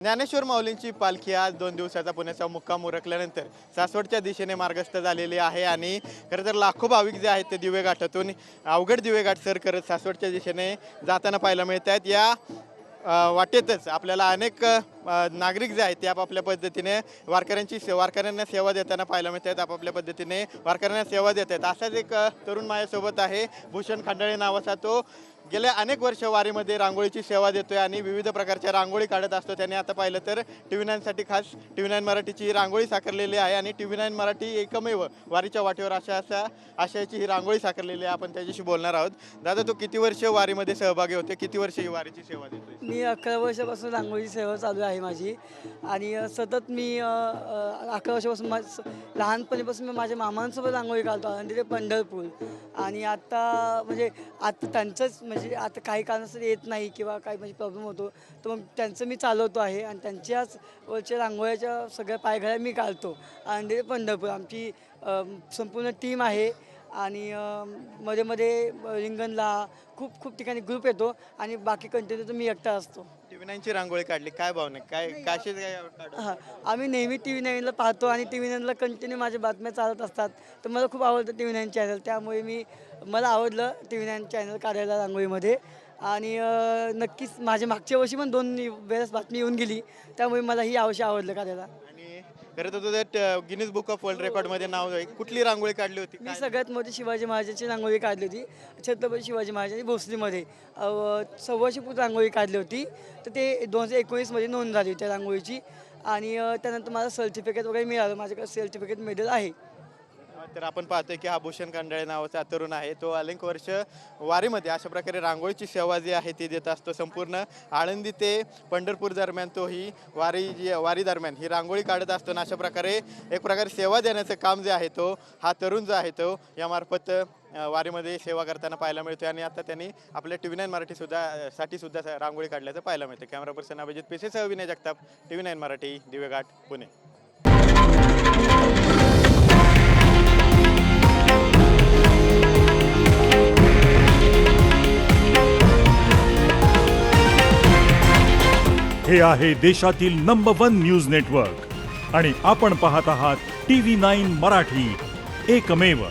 ज्ञानेश्वर माऊलींची पालखी आज 2 दिवसाचा पुण्याचा मुक्काम उरकल्यानंतर सासवडच्या दिशेने मार्गस्थ झालेली आहे आणि खरं तर लाखो भाविक जे आहेत ते दिवे घाटातून अवघड दिवे घाट सर करत सासवडच्या दिशेने जाताना पाहायला मिळत आहेत। या वाटेतच आपल्याला अनेक नागरिक जे आहेत ते आपापल्या पद्धतीने वारकऱ्यांना सेवा देताना पाहायला मिळत आहेत। आपापल्या पद्धतीने वारकऱ्यांना सेवा देत आहेत। असाच एक तरुण माझ्यासोबत आहे, भूषण खंडाळे नावाचा। तो गेल्या अनेक वर्ष वारीमध्ये रांगोळीची सेवा देतोय आणि विविध प्रकारच्या रांगोळी काढत असतो। त्याने आता पाहिलं तर TV9 साठी खास TV9 मराठीची ही रांगोळी साकारलेली आहे आणि TV9 मराठी एकमेव वारीच्या वाटेवर आशयाची ही रांगोळी साकारलेली आहे। आपण त्याच्याशी बोलणार आहोत। दादा, तो किती वर्ष वारीमध्ये सहभागी होते, किती वर्ष ही वारीची सेवा देतोय? मी 11 वर्षापासून रांगोळी सेवा चालू आहे माझी आणि सतत मी 11 वर्षापासून लहानपणीपासून मी माझ्या मामांसोबत रांगोळी काढतो आणि ते पंढरपूर। आणि आता म्हणजे आता त्यांचंच म्हणजे आता काही कारणास्तव येत नाही किंवा काही म्हणजे प्रॉब्लेम होतो, तर मग त्यांचं मी चालवतो आहे आणि त्यांच्याच वरच्या रांगोळ्याच्या सगळ्या पायघड्या मी काढतो आणि ते पंढरपूर। आमची संपूर्ण टीम आहे आणि मध्ये मध्ये रिंगणला खूप ठिकाणी ग्रुप येतो आणि बाकी कंटिन्यू तर मी एकटा असतो। TV9 ची रांगोळी काढली, काय भावना, काय काशीच काय काढू? हां, आम्ही नेहमी TV9ला पाहतो आणि TV9ला कंटिन्यू माझ्या बातम्या चालत असतात, तर मला खूप आवडतं TV9 चॅनल। त्यामुळे मला आवडलं TV9 चॅनल काढायला रांगोळीमध्ये आणि नक्कीच माझ्या मागच्या वर्षी पण 2 वेळेस बातमी येऊन गेली, त्यामुळे मला ही आवडलं काढायला। आणि खरं तर तुझं गिनीज बुक ऑफ वर्ल्ड रेकॉर्डमध्ये नाव आहे। कुठली रांगोळी काढली होती? मी सगळ्यात मोठी शिवाजी महाराजांची रांगोळी काढली होती, छत्रपती शिवाजी महाराजांनी भोसरीमध्ये 125 फूट रांगोळी काढली होती। तर ते 2019मध्ये नोंद झाली त्या रांगोळीची आणि त्यानंतर मला सर्टिफिकेट वगैरे मिळालं, माझ्याकडे सर्टिफिकेट मेडल आहे। तर आपण पाहतोय की हा भूषण खंडाळे नावाचा तरुण आहे, तो अनेक वर्ष वारीमध्ये अशा प्रकारे रांगोळीची सेवा जी आहे ती देत असतो। संपूर्ण आळंदी ते पंढरपूर दरम्यान तो ही वारी दरम्यान ही रांगोळी काढत असतो आणि अशा प्रकारे एक प्रकारे सेवा देण्याचं काम जे आहे तो हा तरुण जो आहे तो यामार्फत वारीमध्ये सेवा करताना पाहायला मिळतो आणि आता त्यांनी आपल्या TV9 मराठी सुद्धा रांगोळी काढल्याचं पाहायला मिळतं। कॅमेरा पर्सन अभिजित पेसेसह विनय जगताप, TV9 मराठी, दिवेघाट, पुणे। हे आहे देशातील नंबर 1 न्यूज नेटवर्क आणि आपण पाहत आहात TV9 मराठी, एकमेव।